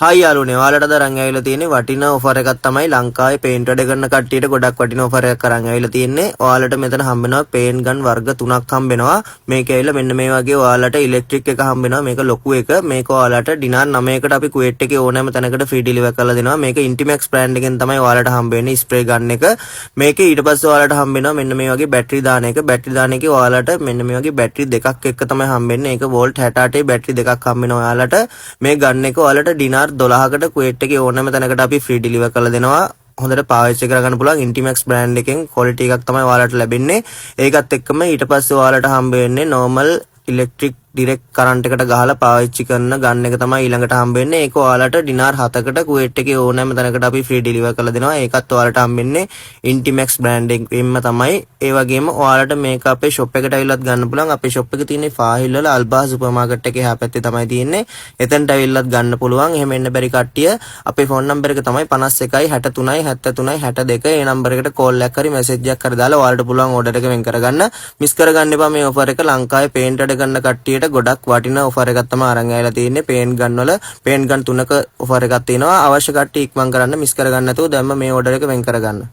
Hi යාළුවනේ ඔයාලට අරන් ඇවිල්ලා තියෙන්නේ වටිනා ඔෆර් එකක් තමයි ලංකාවේ පේන්ට් වැඩ කරන කට්ටියට ගොඩක් වටිනා ඔෆර් එකක් අරන් ඇවිල්ලා තියෙන්නේ. ඔයාලට මෙතන හම්බෙනවා පේන්ට් ගන් වර්ග 3ක් හම්බෙනවා. මේක ඇවිල්ලා මෙන්න මේ වගේ ඔයාලට ඉලෙක්ට්‍රික් එක හම්බෙනවා. මේක ලොකු එක. මේක ඔයාලට ඩිනාර් 9කට අපි කුවේට් එකේ ඕනෑම තැනකට ෆ්‍රී ඩෙලිවර් කරලා දෙනවා. මේක ඉන්ටිමැක්ස් බ්‍රෑන්ඩ් එකෙන් තමයි ඔයාලට හම්බෙන්නේ ස්ප්‍රේ ගන් එක. මේකේ ඊට පස්සේ ඔයාලට හම්බෙනවා මෙන්න මේ වගේ බැටරි දාන එක. බැටරි දාන එකේ ඔයාලට මෙන්න මේ වගේ බැටරි දෙකක් එක්ක තමයි හම්බෙන්නේ. ඒක වෝල්ට් 68 බැටරි දෙකක් හම්බෙනවා ඔයාලට. මේ ගන් එක ඔයාලට ඩිනාර් 12කට කුවේට් එකේ ඕනෑම තැනකට අපි ෆ්‍රී ඩෙලිවර් කරලා දෙනවා. හොඳට පාවිච්චි කරගන්න පුළුවන් ඉන්ටිමැක්ස් බ්‍රෑන්ඩ් එකෙන් ක්වොලිටි එකක් තමයි ඔයාලට ලැබෙන්නේ. ඒකත් එක්කම ඊට පස්සේ ඔයාලට හම්බ වෙන්නේ normal ඉලෙක්ට්‍රික් ඩිරෙක්ට් කරන්ට් එකට ගහලා පාවිච්චි කරන ගන් එක තමයි ඊළඟට හම්බ වෙන්නේ. ඒක ඔයාලට ඩිනාර් 7කට කුවේට් එකේ ඕනෑම තැනකට අපි ෆ්‍රී ඩෙලිවර් කරලා දෙනවා. ඒකත් ඔයාලට හම්බෙන්නේ ඉන්ටිමැක්ස් බ්‍රෑන්ඩ් එකෙන්ම තමයි. ඒ වගේම ඔයාලට මේක අපේ shop එකට ඇවිල්ලත් ගන්න පුළුවන්. අපේ shop එක තියෙන්නේ ෆාහිල් වල අල්බා සුපර් මාකට් එකේ එහා පැත්තේ තමයි තියෙන්නේ. එතනට ඇවිල්ලත් ගන්න පුළුවන්. එහෙම එන්න බැරි කට්ටිය අපේ ෆෝන් නම්බර් එක තමයි 51 63 73 62. ඒ නම්බර් එකට කෝල් එකක් හරි මැසේජ් එකක් හරි දාලා ඔයාලට පුළුවන් ඕඩර් එක වෙන් කරගන්න. මිස් කරගන්න එපා මේ ඔෆර් එක. ලංකාවේ පේන්ට් වැඩ කරන කට්ටියට ගොඩක් වටිනා ඔෆර් එකක් තමයි අරන් ඇවිල්ලා තියෙන්නේ. පේන්ට් ගන් වල පේන්ට් ගන් 3ක ඔෆර් එකක් තියෙනවා. අවශ්‍ය කට්ටිය ඉක්මන් කරන්න මිස් කරගන්න නැතුව දැම්ම මේ ඕඩර් එක වෙන් කරගන්න.